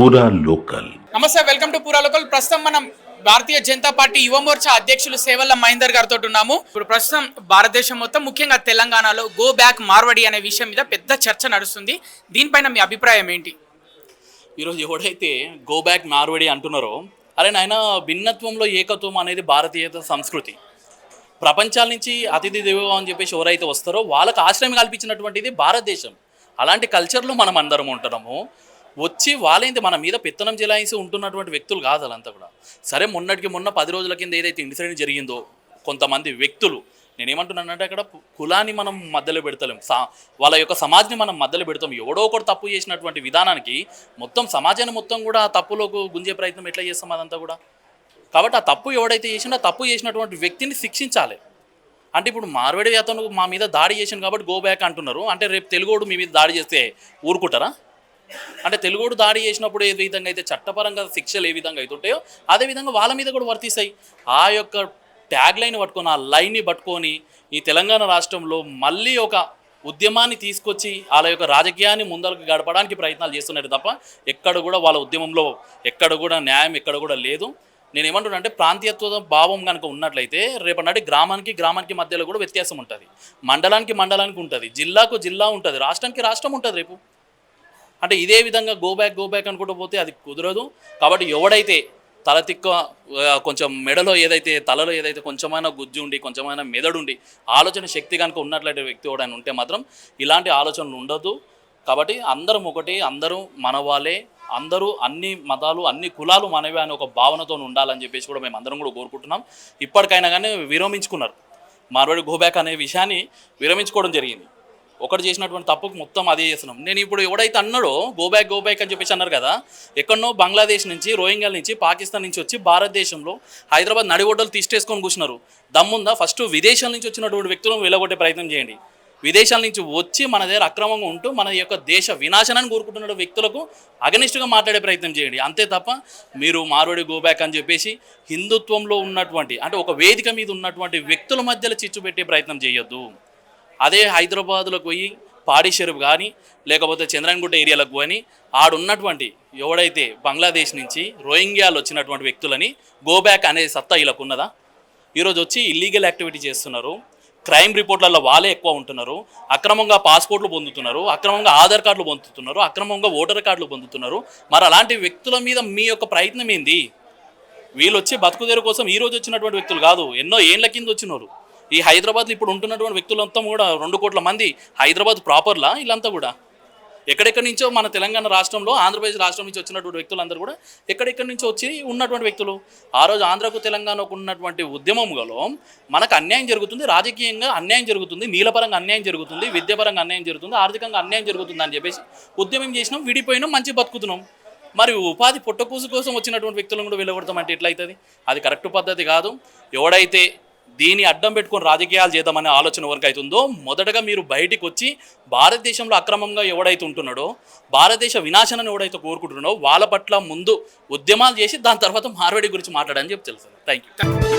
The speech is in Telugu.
పూరా లోకల్. నమస్తే, వెల్కమ్ టు పూరా లోకల్. ప్రస్తుతం మనం భారతీయ జనతా పార్టీ యువ మోర్చా అధ్యక్షులు సేవల్ల మహేందర్ గారితో ఉన్నాము. ఇప్పుడు ప్రస్తుతం భారతదేశం మొత్తం, ముఖ్యంగా తెలంగాణలో గో బ్యాక్ మార్వడి అనే విషయం మీద పెద్ద చర్చ నడుస్తుంది. దీనిపైన మీ అభిప్రాయం ఏంటి? ఈరోజు ఎవడైతే గో బ్యాక్ మార్వడి అంటున్నారో, అరే నాయన, భిన్నత్వంలో ఏకత్వం అనేది భారతీయ సంస్కృతి. ప్రపంచాల నుంచి అతిథి దేవో అని చెప్పేసి ఎవరైతే వస్తారో వాళ్ళకి ఆశ్రయం కల్పించినటువంటిది భారతదేశం. అలాంటి కల్చర్లో మనం అందరం ఉంటున్నాము. వచ్చి వాళ్ళేంటి మన మీద పెత్తనం చెలాయిసి ఉంటున్నటువంటి వ్యక్తులు కాదు వాళ్ళంతా కూడా. సరే, మొన్నటికి మొన్న 10 రోజుల కింద ఏదైతే ఇన్సిడెంట్ జరిగిందో, కొంతమంది వ్యక్తులు, నేనేమంటున్నానంటే అక్కడ కులాన్ని మనం మధ్యలో పెడతలేం, వాళ్ళ యొక్క సమాజాన్ని మనం మధ్యలో పెడతాం. ఎవడో ఒకటి తప్పు చేసినటువంటి విధానానికి మొత్తం సమాజాన్ని మొత్తం కూడా ఆ తప్పులోకి గుంజే ప్రయత్నం ఎట్లా చేస్తాం అదంతా కూడా. కాబట్టి ఆ తప్పు ఎవడైతే చేసినా తప్పు చేసినటువంటి వ్యక్తిని శిక్షించాలి. అంటే ఇప్పుడు మార్వాడి అతను మా మీద దాడి చేసిండు కాబట్టి గో బ్యాక్ అంటున్నారు. అంటే రేపు తెలుగోడు మీ మీద దాడి చేస్తే ఊరుకుంటారా? అంటే తెలుగోడు దాడి చేసినప్పుడు ఏ విధంగా అయితే చట్టపరంగా శిక్షలు ఏ విధంగా అవుతుంటాయో అదేవిధంగా వాళ్ళ మీద కూడా వర్తిస్తాయి. ఆ యొక్క ట్యాగ్ లైన్ పట్టుకొని, ఆ లైన్ని పట్టుకొని ఈ తెలంగాణ రాష్ట్రంలో మళ్ళీ ఒక ఉద్యమాన్ని తీసుకొచ్చి వాళ్ళ యొక్క రాజకీయాన్ని ముందరకు గడపడానికి ప్రయత్నాలు చేస్తున్నారు తప్ప ఎక్కడ కూడా వాళ్ళ ఉద్యమంలో ఎక్కడ కూడా న్యాయం ఎక్కడ కూడా లేదు. నేను ఏమంటున్నా అంటే, ప్రాంతీయత్వ భావం కనుక ఉన్నట్లయితే రేపటి గ్రామానికి మధ్యలో కూడా వ్యత్యాసం ఉంటుంది. మండలానికి ఉంటుంది, జిల్లాకు జిల్లా ఉంటుంది, రాష్ట్రానికి రాష్ట్రం ఉంటుంది రేపు. అంటే ఇదే విధంగా గో బ్యాక్ అనుకుంటూ పోతే అది కుదరదు. కాబట్టి ఎవడైతే కొంచెం మెడలో ఏదైతే తలలో ఏదైతే కొంచెమైనా గుజ్జు ఉండి కొంచెమైనా మెదడుండి ఆలోచన శక్తి కనుక ఉన్నట్లయితే వ్యక్తి ఎవడైనా ఉంటే మాత్రం ఇలాంటి ఆలోచనలు ఉండదు. కాబట్టి అందరం ఒకటి, అందరూ మనవాళ్ళే, అందరూ అన్ని మతాలు అన్ని కులాలు మనవే అనే ఒక భావనతో ఉండాలని చెప్పేసి కూడా మేము అందరం కూడా కోరుకుంటున్నాం. ఇప్పటికైనా కానీ విరమించుకున్నారు, మార్వాడి గో బ్యాక్ అనే విషయాన్ని విరమించుకోవడం జరిగింది. ఒకటి చేసినటువంటి తప్పుకు మొత్తం అదే చేస్తున్నాం. నేను ఇప్పుడు ఎవడైతే అన్నాడో గో బ్యాక్ అని చెప్పేసి అన్నారు కదా, ఎక్కడనో బంగ్లాదేశ్ నుంచి, రోహింగ్యాల నుంచి, పాకిస్తాన్ నుంచి వచ్చి భారతదేశంలో హైదరాబాద్ నడిగొడ్డలు తీసేసుకొని కూర్చున్నారు. దమ్ముందా? ఫస్ట్ విదేశాల నుంచి వచ్చినటువంటి వ్యక్తులను వెళ్ళగొట్టే ప్రయత్నం చేయండి. విదేశాల నుంచి వచ్చి మన దగ్గర అక్రమంగా ఉంటూ మన యొక్క దేశ వినాశనాన్ని కోరుకుంటున్న వ్యక్తులకు అగనిస్ట్గా మాట్లాడే ప్రయత్నం చేయండి. అంతే తప్ప మీరు మార్వాడి గో బ్యాక్ అని చెప్పేసి హిందుత్వంలో ఉన్నటువంటి, అంటే ఒక వేదిక మీద ఉన్నటువంటి వ్యక్తుల మధ్యలో చిచ్చు పెట్టే ప్రయత్నం చేయొద్దు. అదే హైదరాబాద్లోకి పోయి పాడి షెరీఫ్ కానీ లేకపోతే చంద్రన్గుట్ట ఏరియాలకు కానీ ఆడున్నటువంటి ఎవడైతే బంగ్లాదేశ్ నుంచి రోహింగ్యాలు వచ్చినటువంటి వ్యక్తులని గో బ్యాక్ అనే సత్తా వీళ్ళకు ఉన్నదా? ఈరోజు వచ్చి ఇల్లీగల్ యాక్టివిటీ చేస్తున్నారు, క్రైమ్ రిపోర్ట్లలో వాళ్ళే ఎక్కువ ఉంటున్నారు, అక్రమంగా పాస్పోర్ట్లు పొందుతున్నారు, అక్రమంగా ఆధార్ కార్డులు పొందుతున్నారు, అక్రమంగా ఓటర్ కార్డులు పొందుతున్నారు. మరి అలాంటి వ్యక్తుల మీద మీ యొక్క ప్రయత్నం ఏంది? వీళ్ళు వచ్చి బతుకుదేరు కోసం ఈరోజు వచ్చినటువంటి వ్యక్తులు కాదు, ఎన్నో ఏళ్ల కింద వచ్చినారు. ఈ హైదరాబాద్లో ఇప్పుడు ఉంటున్నటువంటి వ్యక్తులంతా కూడా 2 కోట్ల మంది హైదరాబాద్ ప్రాపర్లా వీళ్ళంతా కూడా ఎక్కడెక్కడి నుంచో మన తెలంగాణ రాష్ట్రంలో, ఆంధ్రప్రదేశ్ రాష్ట్రం నుంచి వచ్చినటువంటి వ్యక్తులందరూ కూడా ఎక్కడెక్కడి నుంచి వచ్చి ఉన్నటువంటి వ్యక్తులు. ఆ రోజు ఆంధ్రకు తెలంగాణకు ఉన్నటువంటి ఉద్యమంలో మనకు అన్యాయం జరుగుతుంది, రాజకీయంగా అన్యాయం జరుగుతుంది, నీలపరంగా అన్యాయం జరుగుతుంది, విద్యాపరంగా అన్యాయం జరుగుతుంది, ఆర్థికంగా అన్యాయం జరుగుతుంది అని చెప్పేసి ఉద్యమం చేసినాం, విడిపోయినాం, మంచి బతుకుతున్నాం. మరి ఉపాధి పుట్టకూసు కోసం వచ్చినటువంటి వ్యక్తులను కూడా వెళ్ళగొడతామంటే ఎట్లయితుంది? అది కరెక్ట్ పద్ధతి కాదు. ఎవడైతే దీన్ని అడ్డం పెట్టుకొని రాజకీయాలు చేద్దామనే ఆలోచన ఎవరికి అవుతుందో, మొదటగా మీరు బయటికి వచ్చి భారతదేశంలో అక్రమంగా ఎవడైతే ఉంటున్నాడో, భారతదేశ వినాశనాన్ని ఎవడైతే కోరుకుంటున్నాడో వాళ్ళ పట్ల ముందు ఉద్యమాలు చేసి దాని తర్వాత మార్వాడి గురించి మాట్లాడని చెప్పి తెలుసు. Thank you.